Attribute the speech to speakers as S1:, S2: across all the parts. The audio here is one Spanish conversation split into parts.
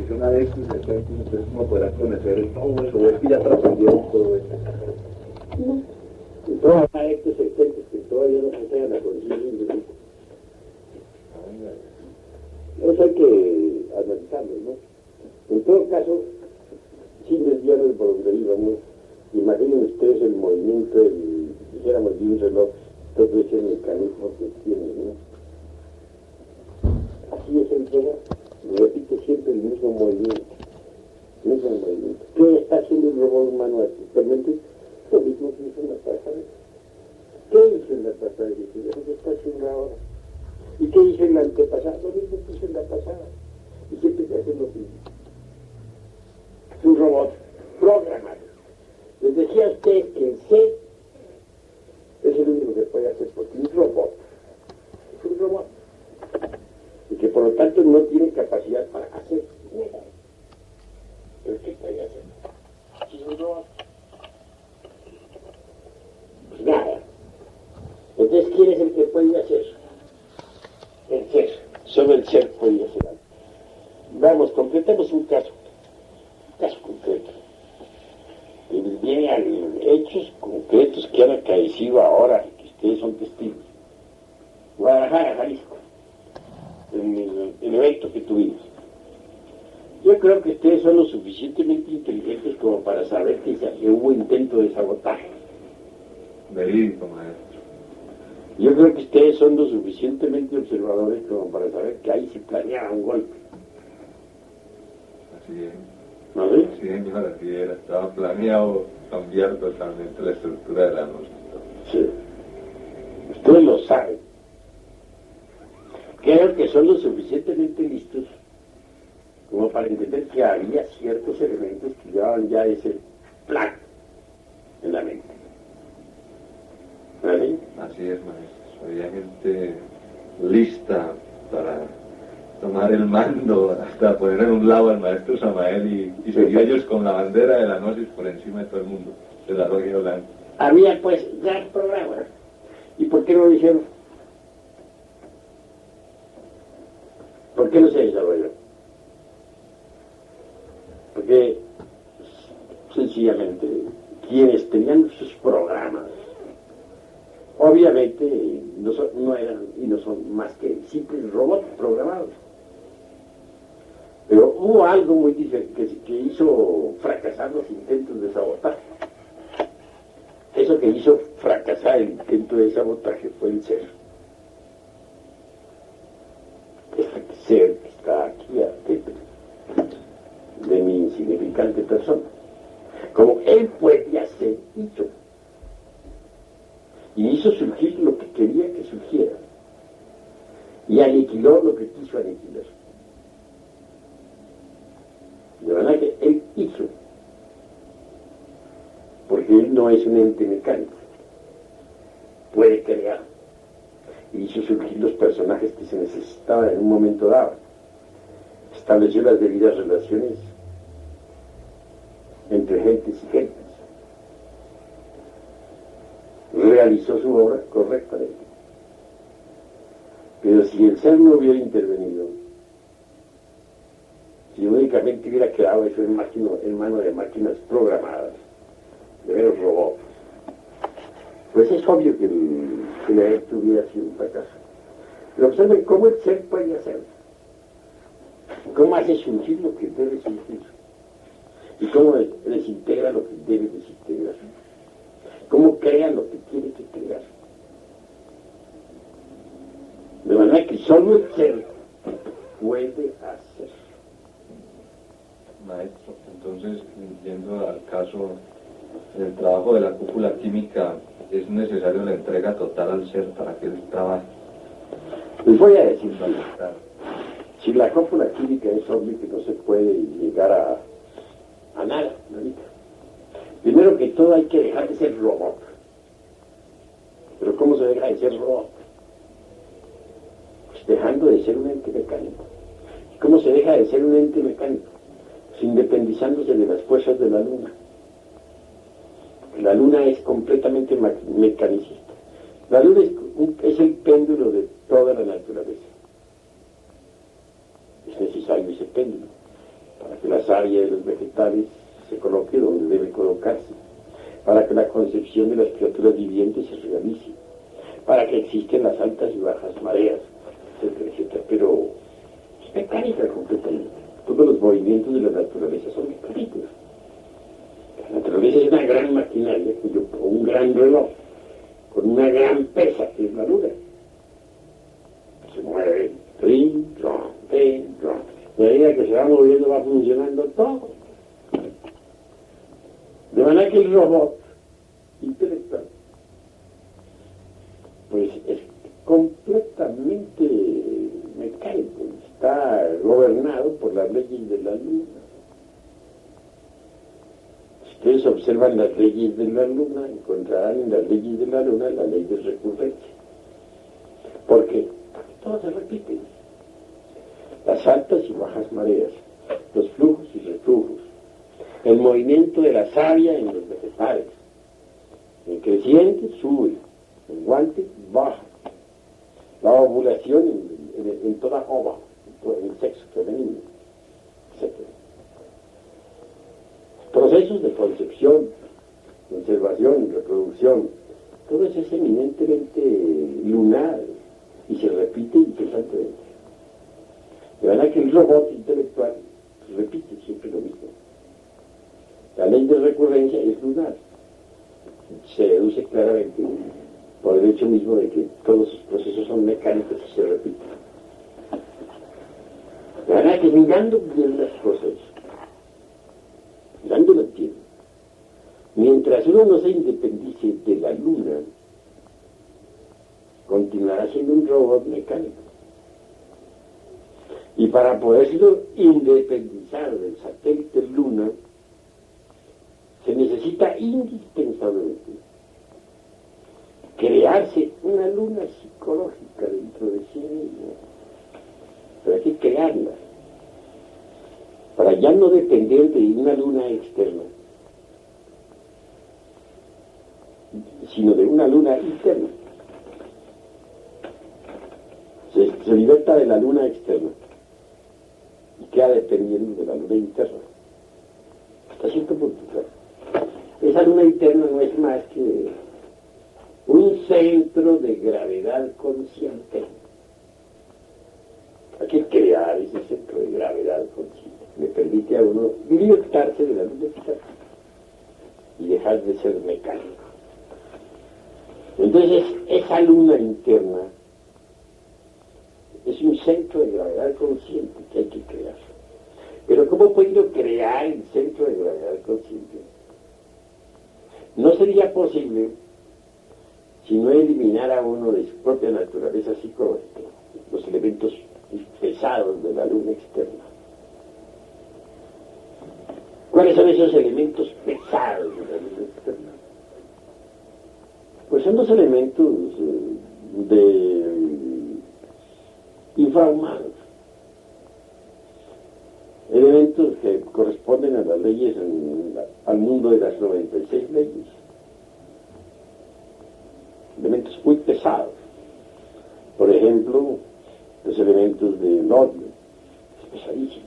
S1: menciona X, entonces ¿cómo podrás conocer todo eso? ¿O es que ya trascendió todo eso?
S2: No. Y todas las X existentes que todavía no se hagan la conciencia individual. Eso hay que analizarlo, ¿no? En todo caso, sin desviar el voluntarismo, ¿no? Imaginen ustedes el movimiento, dijéramos de un reloj, todo ese mecanismo que tiene, ¿no? Así es el robot, repite siempre el mismo movimiento, ¿Qué está haciendo el robot humano actualmente? Lo mismo que hizo en la pasada. ¿Qué hizo en la pasada? ¿Qué está haciendo ahora? ¿Y qué hizo en la antepasada? Lo mismo que hizo en la pasada. Y siempre se hace lo mismo. Es un robot programado. Les decía a usted que el C es el único que puede hacer, porque un robot es un robot. Y que por lo tanto no tiene capacidad para hacer nada. ¿Pero qué puede hacer? Si es un robot. Pues nada. Entonces, ¿quién es el que puede hacer? El ser. Solo el ser puede hacer algo. Vamos, concretemos un caso concreto. Y vienen hechos concretos que han acaecido ahora, que ustedes son testigos. Guadalajara, Jalisco, en el evento que tuvimos. Yo creo que ustedes son lo suficientemente inteligentes como para saber que hubo intento de sabotaje.
S1: Verídico, maestro.
S2: Yo creo que ustedes son lo suficientemente observadores como para saber que ahí se planeaba un golpe.
S1: Así es.
S2: ¿No ves?
S1: Sí, señor, así era. Estaba planeado cambiar totalmente la estructura de la noche.
S2: Sí. Ustedes lo saben. Creo que son lo suficientemente listos como para entender que había ciertos elementos que llevaban ya ese plan en la mente. ¿Vale?
S1: Así es, maestro. Había gente lista para tomar el mando, hasta poner en un lado al maestro Samael y seguir ellos con la bandera de la gnosis por encima de todo el mundo, de la Logia Blanca.
S2: Había pues ya el programa. ¿Y por qué no lo dijeron? ¿Por qué no se desarrolló? Porque sencillamente quienes tenían sus programas obviamente no eran y no son más que simples robots programados. Pero hubo algo muy diferente que hizo fracasar los intentos de sabotaje. Eso que hizo fracasar el intento de sabotaje fue el ser. Este ser que está aquí adentro de mi insignificante persona. Como él podía ser hizo. Y hizo surgir lo que quería que surgiera. Y aniquiló lo que quiso aniquilar. De verdad que él hizo. Porque él no es un ente mecánico. Puede crear. Y hizo surgir los personajes que se necesitaban en un momento dado. Estableció las debidas relaciones entre gentes y gentes. Realizó su obra correctamente. Pero si el ser no hubiera intervenido, si únicamente hubiera quedado eso en mano de máquinas programadas, de veros robots, pues es obvio que el evento hubiera sido un fracaso. Pero observen cómo el ser puede hacerlo. Cómo hace surgir lo que debe surgir. Y cómo desintegra lo que debe desintegrar. Cómo crea lo que tiene que crear. De manera que solo el ser puede hacer.
S1: Maestro, entonces, yendo al caso del trabajo de la cúpula química, ¿es necesario la entrega total al ser para que él trabaje?
S2: Les voy a decir, si la cúpula química es obvio que no se puede llegar a nada, ahorita. Primero que todo hay que dejar de ser robot. ¿Pero cómo se deja de ser robot? Pues dejando de ser un ente mecánico. ¿Cómo se deja de ser un ente mecánico? Pues independizándose de las fuerzas de la luna. La luna es completamente mecanicista. La luna es el péndulo de toda la naturaleza. Es necesario ese péndulo savia de los vegetales se coloque donde debe colocarse, para que la concepción de las criaturas vivientes se realice, para que existen las altas y bajas mareas, etcétera, etcétera. Pero es mecánica completamente. Todos los movimientos de la naturaleza son mecánicos. La naturaleza es una gran maquinaria, o un gran reloj, con una gran pesa, que es la luna. Se mueve, rin, ron, rin, ron. De medida que se va moviendo va funcionando todo. De manera que el robot intelectual pues es completamente mecánico, está gobernado por las leyes de la luna. Si ustedes observan las leyes de la luna, encontrarán en las leyes de la luna la ley de recurrencia. ¿Por qué? Porque todo se repite. Las altas y bajas mareas, los flujos y reflujos, el movimiento de la savia en los vegetales. En creciente sube, en guante baja. La ovulación en toda ova, en el sexo femenino, etc. Procesos de concepción, conservación, reproducción, todo eso es eminentemente lunar y se repite incesantemente. De manera que el robot intelectual repite siempre lo mismo. La ley de recurrencia es lunar. Se deduce claramente por el hecho mismo de que todos sus procesos son mecánicos y se repiten. De manera que mirando bien las cosas, mirándolo bien, mientras uno no se independice de la luna, continuará siendo un robot mecánico. Y para poderse independizar del satélite luna, se necesita indispensablemente crearse una luna psicológica dentro de sí mismo. Pero hay que crearla, para ya no depender de una luna externa, sino de una luna interna. Se liberta de la luna externa y queda dependiendo de la luna interna. Hasta cierto punto, claro. Esa luna interna no es más que un centro de gravedad consciente. Hay que crear ese centro de gravedad consciente. Le permite a uno libertarse de la luna externa y dejar de ser mecánico. Entonces, esa luna interna es un centro de gravedad consciente que hay que crear. Pero ¿cómo puede uno crear el centro de gravedad consciente? No sería posible si no eliminara uno de su propia naturaleza psicológica los elementos pesados de la luna externa. ¿Cuáles son esos elementos pesados de la luna externa? Pues son los elementos infrahumanos, elementos que corresponden a las leyes, al mundo de las 96 leyes, elementos muy pesados. Por ejemplo, los elementos del odio, es pesadísimo,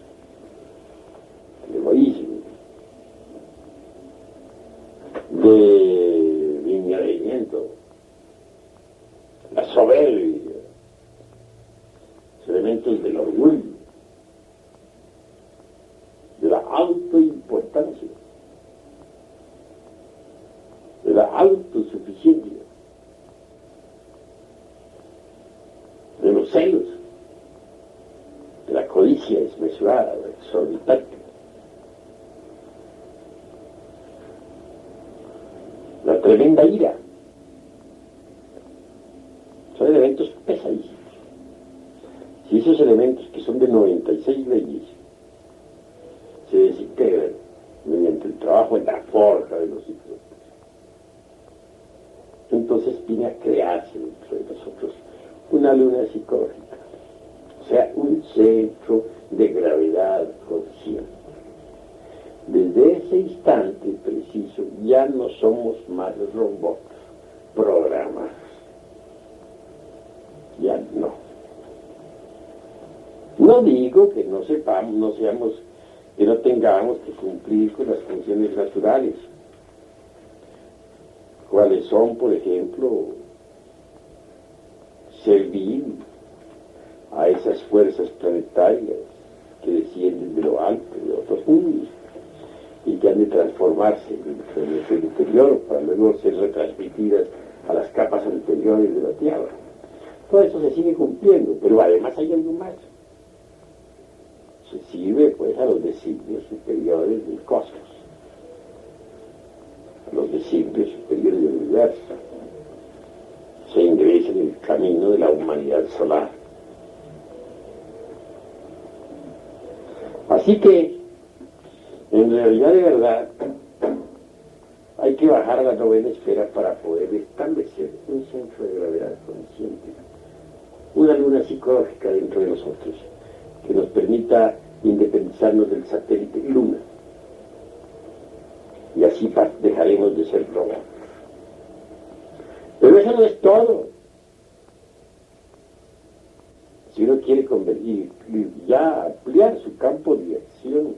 S2: el egoísmo, del engreimiento, la soberbia, los elementos del orgullo, de la autoimportancia, de la autosuficiencia, de los celos, de la codicia desmesurada, exorbitante, la tremenda ira. Son elementos pesadísimos. Si esos elementos, que son de 96 leyes, se desintegran mediante el trabajo en la forja de los ciclos, entonces viene a crearse dentro de nosotros una luna psicológica, o sea, un centro de gravedad consciente. Desde ese instante preciso ya no somos más robots programados, ya no. No digo que no sepamos, no seamos que no tengamos que cumplir con las funciones naturales, cuáles son, por ejemplo, servir a esas fuerzas planetarias que descienden de lo alto, de otros mundos, y que han de transformarse en nuestro interior para luego ser retransmitidas a las capas anteriores de la Tierra. Todo eso se sigue cumpliendo, pero además hay algo más. Se sirve pues a los designios superiores del cosmos, a los designios superiores del universo. Se ingresa en el camino de la humanidad solar. Así que, en realidad de verdad, hay que bajar a la novena esfera para poder establecer un centro de gravedad consciente, una luna psicológica dentro de nosotros, que nos permita independizarnos del satélite Luna. Y así dejaremos de ser robots. Pero eso no es todo. Si uno quiere convertir, ya ampliar su campo de acción,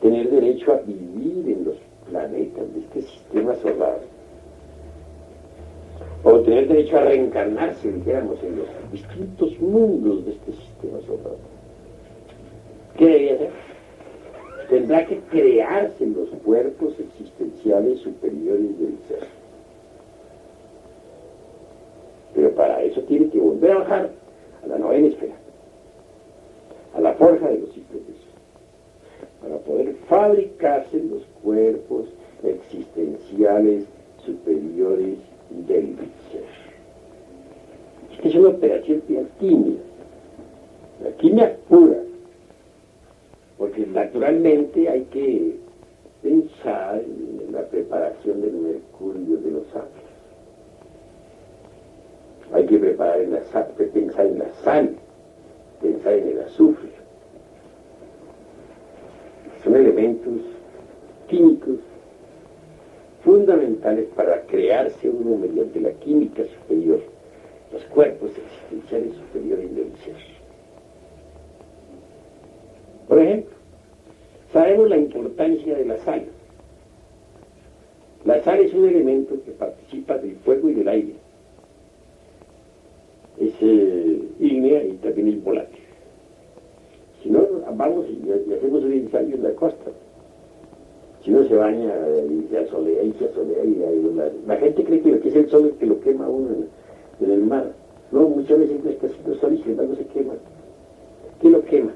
S2: tener derecho a vivir en los planetas de este sistema solar, o tener derecho a reencarnarse, dijéramos, en los distintos mundos de este sistema solar, ¿qué debería hacer? Tendrá que crearse los cuerpos existenciales superiores del ser. Pero para eso tiene que volver a bajar a la novena esfera, a la forja de los sistemas, para poder fabricarse los cuerpos existenciales superiores del ser. Esta es una operación de alquimia, la alquimia pura, porque naturalmente hay que pensar en la preparación del mercurio de los ángeles. Hay que pensar en la sal, pensar en el azufre. Son elementos químicos fundamentales para crearse uno mediante la química superior, los cuerpos existenciales superiores del ser. Por ejemplo, sabemos la importancia de la sal. La sal es un elemento que participa del fuego y del aire. Es ígnea y también es volátil. Si no, vamos y hacemos un ensayo en la costa. Si uno se baña y se asolea la gente cree que es el sol el que lo quema a uno en el mar. No, muchas veces no está haciendo sol y sin embargo se quema. ¿Qué lo quema?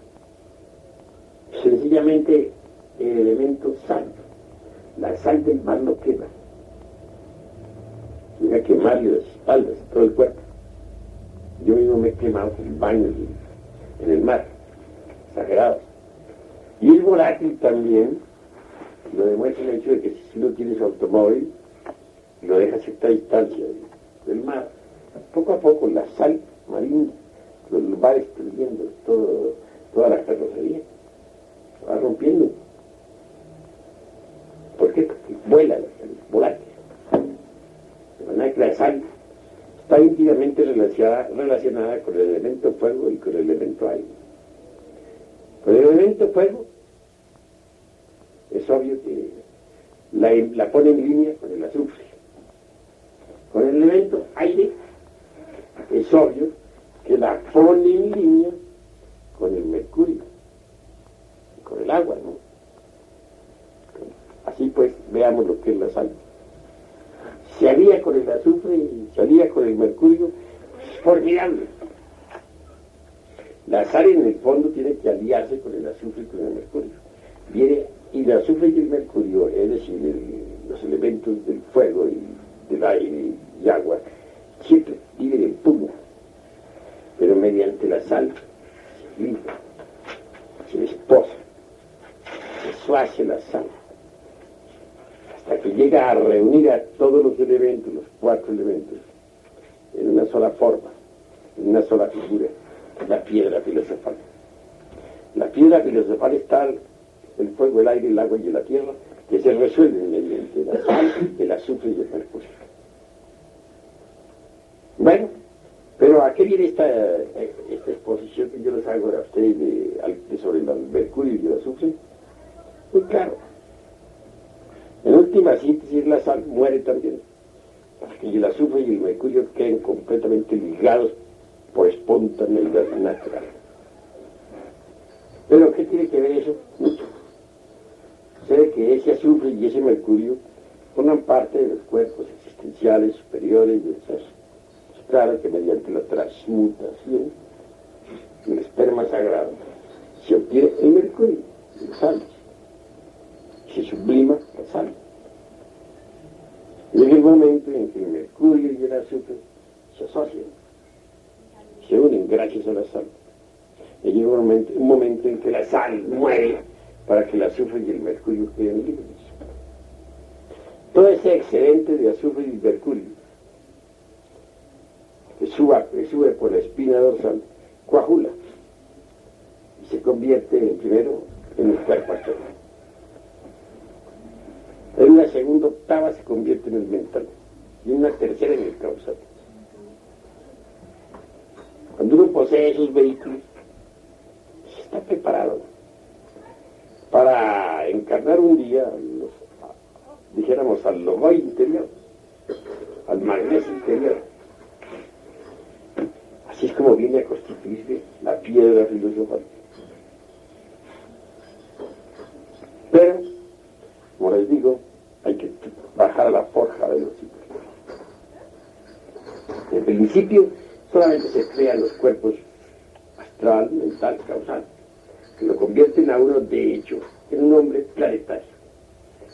S2: Sencillamente el elemento sal. La sal del mar lo quema. Llega a quemarle las espaldas, todo el cuerpo. Yo mismo me he quemado con baños en el mar, exagerados. Y es volátil también, lo demuestra el hecho de que si uno tiene su automóvil, lo deja a cierta distancia del mar, poco a poco la sal marina lo va destruyendo, toda la carrocería, va rompiendo. ¿Por qué? Porque vuela la sal, es volátil. De manera que la sal está íntimamente relacionada con el elemento fuego y con el elemento aire. Con el elemento fuego es obvio que la pone en línea con el azufre. Con el elemento aire es obvio que la pone en línea con el mercurio, con el agua, ¿no? Así pues, veamos lo que es la sal. Se alía con el azufre y se alía con el mercurio, es formidable. La sal en el fondo tiene que aliarse con el azufre y con el mercurio. Y el azufre y el mercurio, es decir, los elementos del fuego y del aire y agua, siempre viven en pugna. Pero mediante la sal se limpia, se desposa, se suace la sal, hasta que llega a reunir a todos los elementos, los 4 elementos, en una sola forma, en una sola figura, la piedra filosofal. La piedra filosofal está el fuego, el aire, el agua y la tierra, que se resuelven mediante la sal, el azufre y el mercurio. Bueno, pero ¿a qué qué viene esta exposición que yo les hago a ustedes sobre el mercurio y el azufre? Muy claro. En última síntesis, la sal muere también, para que el azufre y el mercurio queden completamente ligados por espontaneidad natural. ¿Pero qué tiene que ver eso? Mucho. Sé que ese azufre y ese mercurio forman parte de los cuerpos existenciales superiores del ser. Es claro que mediante la transmutación del esperma sagrado se obtiene el mercurio, la sal, se sublima la sal. Llega el momento en que el mercurio y el azufre se asocian, se unen gracias a la sal. Y llega un momento en que la sal muere para que el azufre y el mercurio queden libres. Todo ese excedente de azufre y mercurio que sube por la espina dorsal, coagula y se convierte primero en el cuerpo astral. En una segunda octava se convierte en el mental y en una tercera en el causal. Cuando uno posee esos vehículos, está preparado para encarnar un día, dijéramos, al logo interior, al magnesio interior. Así es como viene a constituirse la piedra filosofal. Pero, como les digo, hay que bajar a la forja de los ciclos. En principio, solamente se crean los cuerpos astral, mental, causal, que lo convierten a uno, de hecho, en un hombre planetario,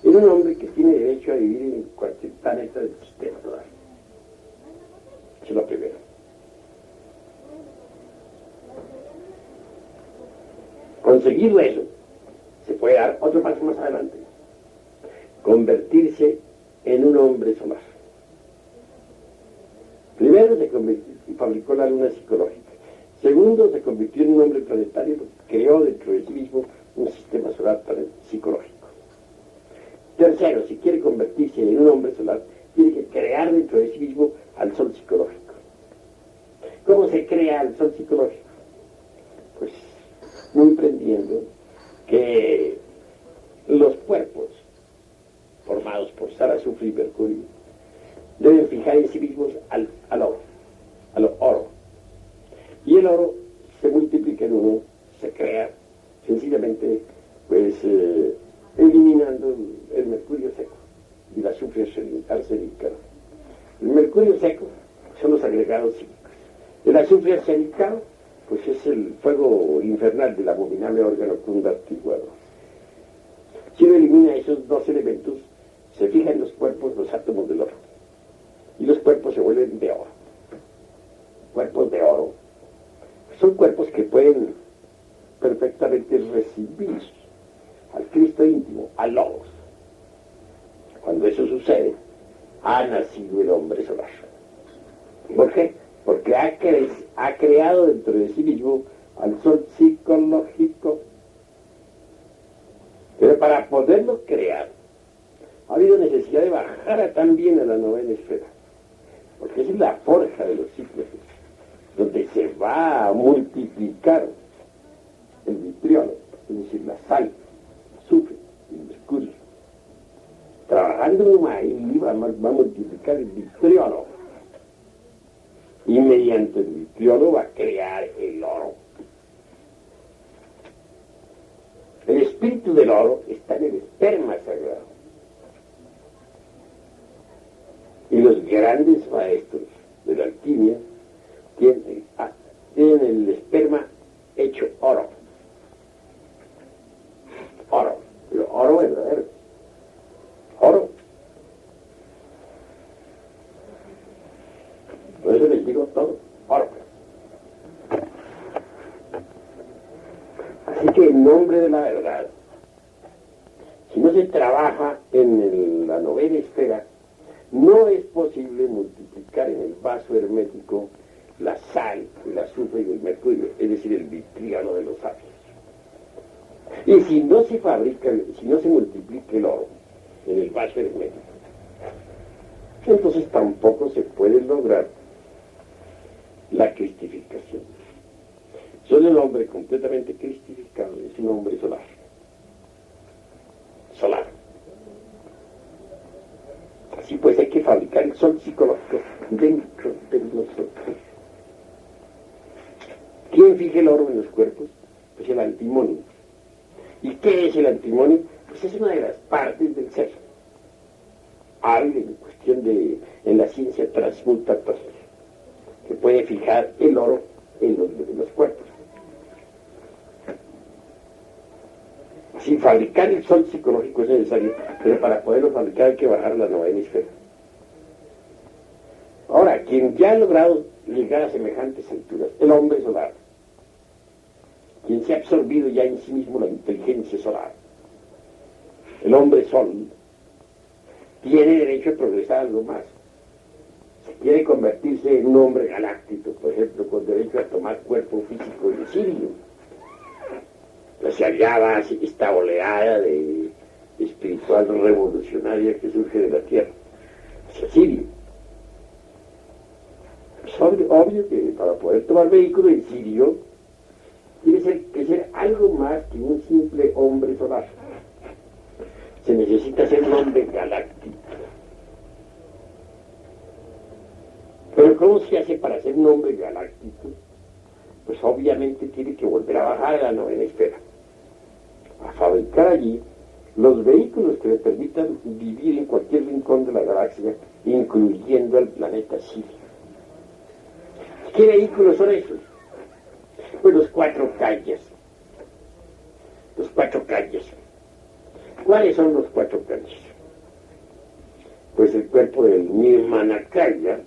S2: en un hombre que tiene derecho a vivir en cualquier planeta del sistema solar. Eso es lo primero. Conseguir eso, se puede dar otro paso más adelante: convertirse en un hombre solar. Primero se fabricó la luna psicológica. Segundo, se convirtió en un hombre planetario porque creó dentro de sí mismo un sistema solar psicológico. Tercero, si quiere convertirse en un hombre solar, tiene que crear dentro de sí mismo al sol psicológico. ¿Cómo se crea el sol psicológico? Pues comprendiendo que los cuerpos formados por sal, azufre y mercurio deben fijar en sí mismos al oro. Y el oro se multiplica en uno, se crea sencillamente pues eliminando el mercurio seco y el azufre arsenicado. El mercurio seco son los agregados químicos. El azufre arsenicado pues es el fuego infernal del abominable órgano conductuador. Si uno elimina esos dos elementos, se fijan en los cuerpos los átomos del oro. Y los cuerpos se vuelven de oro. Cuerpos de oro son cuerpos que pueden perfectamente recibir al Cristo íntimo, al Logos. Cuando eso sucede, ha nacido el hombre solar. ¿Por qué? Porque ha creado dentro de sí mismo al sol psicológico. Pero para poderlo crear, ha habido necesidad de bajar también a la novena esfera, porque esa es la forja de los ciclos, donde se va a multiplicar el vitriolo, es decir, la sal, el azufre y el mercurio. Trabajando ahí va a multiplicar el vitriolo, y mediante el vitriolo va a crear el oro. El espíritu del oro está en el esperma sagrado. Y los grandes maestros de la alquimia tienen el esperma hecho oro. Oro, pero oro verdadero. Oro. Por eso les digo todo, oro. Así que en nombre de la verdad, si no se trabaja en la novena esfera, no es posible multiplicar en el vaso hermético la sal, el azufre y el mercurio, es decir, el vitriolo de los sabios. Y si no se fabrica, si no se multiplica el oro en el vaso hermético, entonces tampoco se puede lograr la cristificación. Solo el hombre completamente cristificado es un hombre solar. Solar. Así pues hay que fabricar el sol psicológico dentro de nosotros. ¿Quién fija el oro en los cuerpos? Pues el antimonio. ¿Y qué es el antimonio? Pues es una de las partes del ser. Hay en cuestión en la ciencia transmutatoria, que puede fijar el oro en los cuerpos. Así, fabricar el sol psicológico es necesario, pero para poderlo fabricar hay que bajar a la novena esfera. Ahora, quien ya ha logrado llegar a semejantes alturas, el hombre solar, quien se ha absorbido ya en sí mismo la inteligencia solar, el hombre sol, tiene derecho a progresar algo más. Si quiere convertirse en un hombre galáctico, por ejemplo, con derecho a tomar cuerpo físico de Sirio, pues allá va esta oleada de espiritual revolucionaria que surge de la Tierra, hacia Sirio. Es obvio que para poder tomar vehículo en Sirio, tiene que ser algo más que un simple hombre solar. Se necesita ser un hombre galáctico. Pero ¿cómo se hace para ser un hombre galáctico? Pues obviamente tiene que volver a bajar a la novena esfera, a fabricar allí los vehículos que le permitan vivir en cualquier rincón de la galaxia, incluyendo el planeta Sirio. ¿Qué vehículos son esos? Pues los 4 calles. Los 4 calles. ¿Cuáles son los 4 calles? Pues el cuerpo del Nirmanakaya,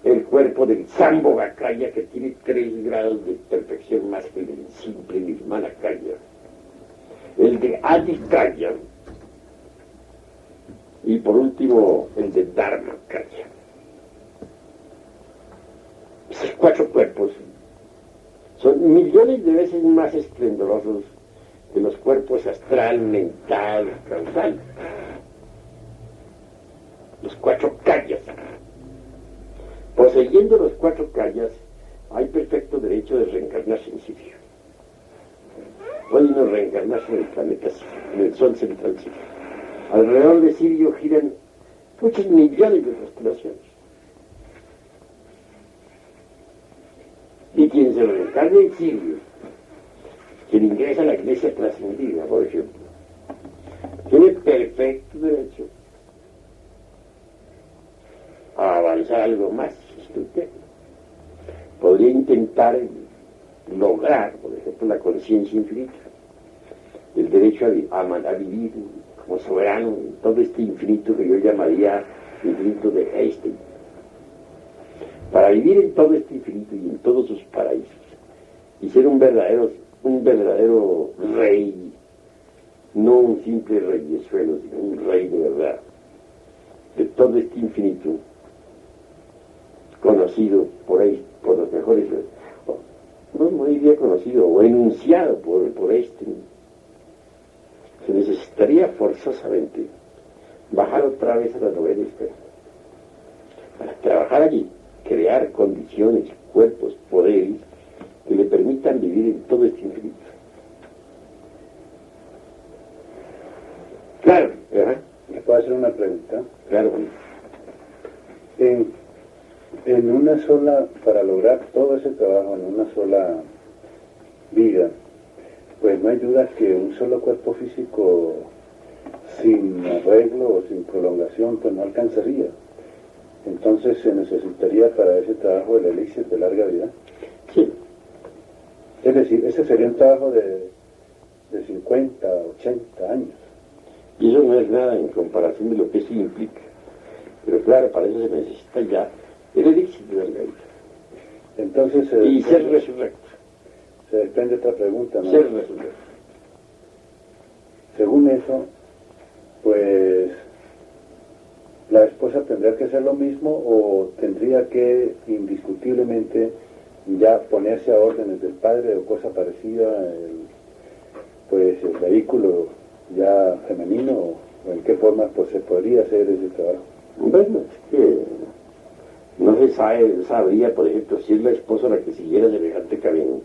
S2: el cuerpo del Sambhogakaya, que tiene 3 grados de perfección más que el del simple Nirmanakaya, el de Adikaya, y por último el de Dharmakaya. Esos 4 cuerpos son millones de veces más esplendorosos que los cuerpos astral, mental, causal. Los 4 kayas. Poseyendo los 4 kayas, hay perfecto derecho de reencarnarse en Sirio. Puede uno reencarnarse en el planeta Sirio, en el sol central Sirio. Alrededor de Sirio giran muchos millones de constelaciones. Y quien se reencarna en Sirio, quien ingresa a la iglesia trascendida, por ejemplo, tiene perfecto derecho a avanzar algo más. Podría intentar lograr, por ejemplo, la conciencia infinita, el derecho a vivir como soberano en todo este infinito que yo llamaría infinito de Einstein. Para vivir en todo este infinito y en todos sus paraísos y ser un verdadero rey, no un simple rey de suelo, sino un rey de verdad, de todo este infinito, conocido por los mejores, no muy bien conocido o enunciado por este, se necesitaría forzosamente bajar otra vez a la novena esfera para trabajar allí, crear condiciones, cuerpos, poderes que le permitan vivir en todo este infinito. Claro, ¿verdad?
S3: ¿Me puedo hacer una pregunta?
S2: Claro.
S3: En una sola, para lograr todo ese trabajo en una sola vida, pues no hay duda que un solo cuerpo físico sin arreglo o sin prolongación pues no alcanzaría. Entonces se necesitaría para ese trabajo el elixir de larga vida.
S2: Sí.
S3: Es decir, ese sería un trabajo de 50, 80 años.
S2: Y eso no es nada en comparación de lo que eso implica. Pero claro, para eso se necesita ya el elixir de larga vida.
S3: Entonces
S2: y ser resurrecto.
S3: Se desprende otra pregunta, ¿no?
S2: Ser resurrecto.
S3: Según eso, pues la esposa tendría que hacer lo mismo o tendría que indiscutiblemente ya ponerse a órdenes del padre o cosa parecida, el vehículo ya femenino, o en qué forma pues se podría hacer ese trabajo.
S2: Bueno, es que no se sabría, por ejemplo, si es la esposa la que siguiera semejante camino.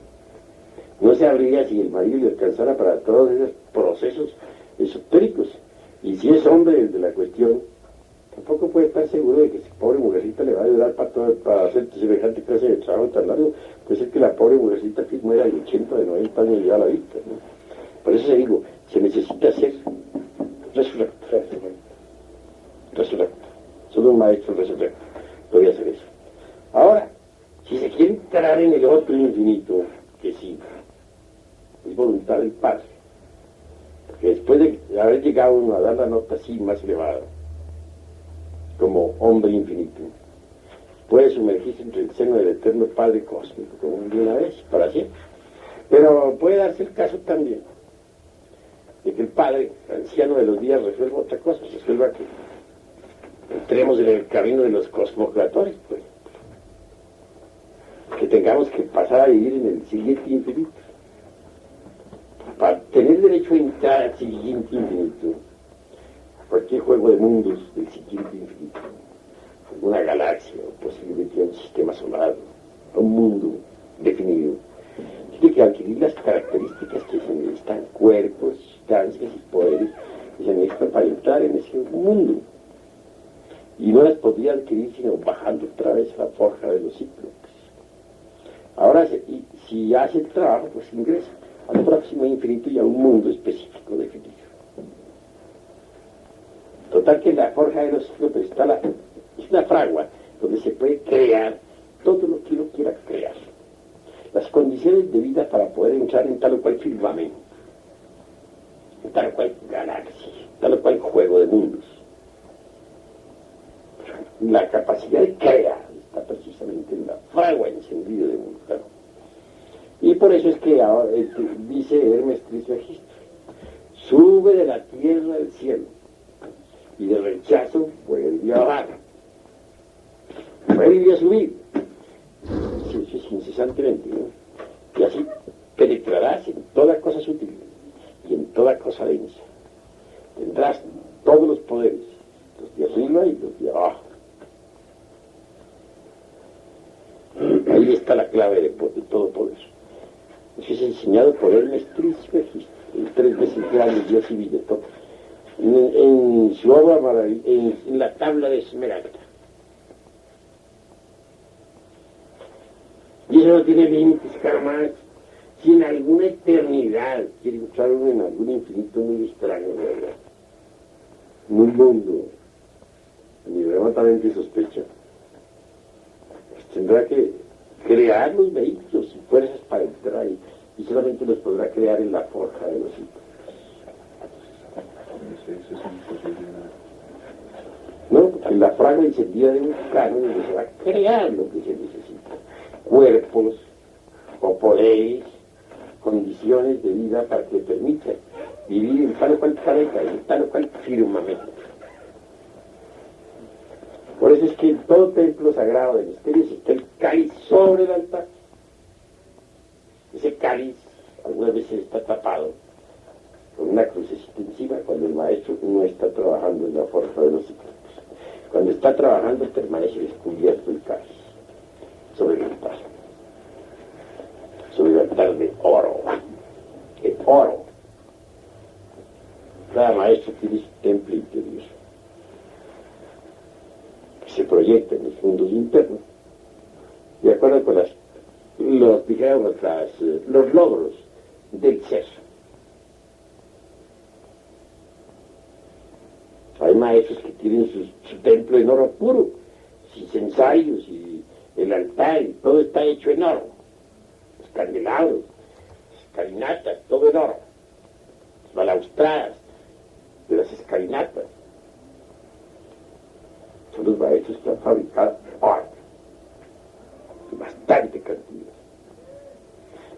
S2: No se sabría si el marido le alcanzara para todos esos procesos esotéricos. Y si es hombre el de la cuestión, tampoco puede estar seguro de que esa pobre mujercita le va a ayudar para hacer semejante clase de trabajo tan largo. Puede ser que la pobre mujercita que muera de 80, de 90 años ya a la vista, ¿no? Por eso se digo, se necesita ser resurrecto. Solo un maestro resurrecto podría hacer eso. Ahora, si se quiere entrar en el otro infinito, que sí, es voluntad del Padre. Porque después de haber llegado uno a dar la nota así más elevada, como hombre infinito, puede sumergirse entre el seno del eterno Padre cósmico, como de una vez, para siempre. Pero puede darse el caso también de que el Padre, anciano de los días, resuelva otra cosa, resuelva que entremos en el camino de los cosmocratores, pues, que tengamos que pasar a vivir en el siguiente infinito. Para tener derecho a entrar al siguiente infinito, a cualquier juego de mundos del siguiente infinito, alguna galaxia, o posiblemente un sistema solar, un mundo definido, tiene que adquirir las características que se necesitan, cuerpos, sustancias y poderes que se necesitan para entrar en ese mundo. Y no las podría adquirir sino bajando otra vez a la forja de los cíclopes. Ahora, si hace el trabajo, pues ingresa al próximo infinito y a un mundo específico definido. Total que en la forja de los cíclopes está es una fragua donde se puede crear todo lo que uno quiera crear. Las condiciones de vida para poder entrar en tal o cual firmamento, en tal o cual galaxia, en tal o cual juego de mundos. La capacidad de crear está precisamente en la fragua encendida de mundo. Claro. Y por eso es que ahora, dice Hermes Trismegisto, sube de la tierra al cielo, y de rechazo vuelve a bajar, vuelve a subir, sí, incesantemente, ¿no? Y así penetrarás en toda cosa sutil y en toda cosa densa. Tendrás todos los poderes, los de arriba y los de abajo. Ahí está la clave de todo poder. Eso es enseñado por Hermes Trismegisto, el 3 veces grande Dios civil de todo, en su obra en la tabla de Esmeralda. Y eso no tiene límites jamás. Si en alguna eternidad quiere entrar uno en algún infinito muy extraño, ¿verdad? Muy mundo, ni remotamente sospecha, pues tendrá que crear los vehículos y fuerzas para entrar ahí, y solamente los podrá crear en la forja de los hijos.
S1: Eso es imposible.
S2: No, en la fragua encendida de un plano donde se va a crear lo que se necesita. Cuerpos o poderes, condiciones de vida para que permitan vivir en tal o cual planeta, en tal o cual firmamento. Por eso es que en todo templo sagrado de misterios está el cáliz sobre el altar. Ese cáliz algunas veces está tapado con una crucecita encima cuando el maestro no está trabajando en la forja de los cíclopes. Cuando está trabajando permanece descubierto el cáliz sobre el altar de oro, Cada maestro tiene su templo interior que se proyecta en los mundos internos de acuerdo con los logros del ser. Hay maestros que tienen su templo en oro puro, sus ensayos y el altar, y todo está hecho en oro. Los candelabros, las escalinatas, todo en oro. Las balaustradas de las escalinatas. Son los maestros que han fabricado oro. Bastante cantidad.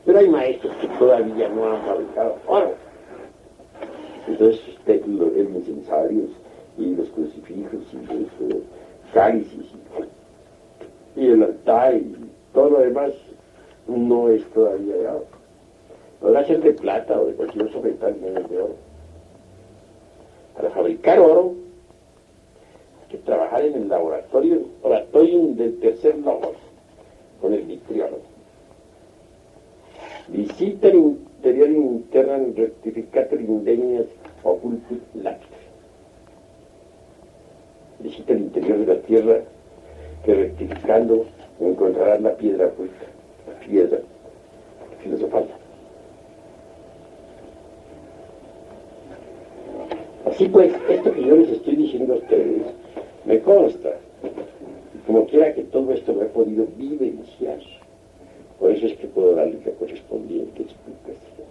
S2: Pero hay maestros que todavía no han fabricado oro. Entonces los incensarios y los crucifijos y los cálices y el altar y todo lo demás no es todavía de oro. Podrá ser de plata o de cualquier otro metal, no es de oro. Para fabricar oro que trabajar en el laboratorium del tercer logos con el vitriolo. Visita el interior interno en rectificator indemnias occultus lactis. Visita el interior de la tierra que rectificando encontrarás la piedra oculta, la piedra filosofal. Así pues, esto que yo les estoy diciendo a ustedes me consta, y como quiera que todo esto lo he podido vivenciar, por eso es que puedo darles la correspondiente explicación.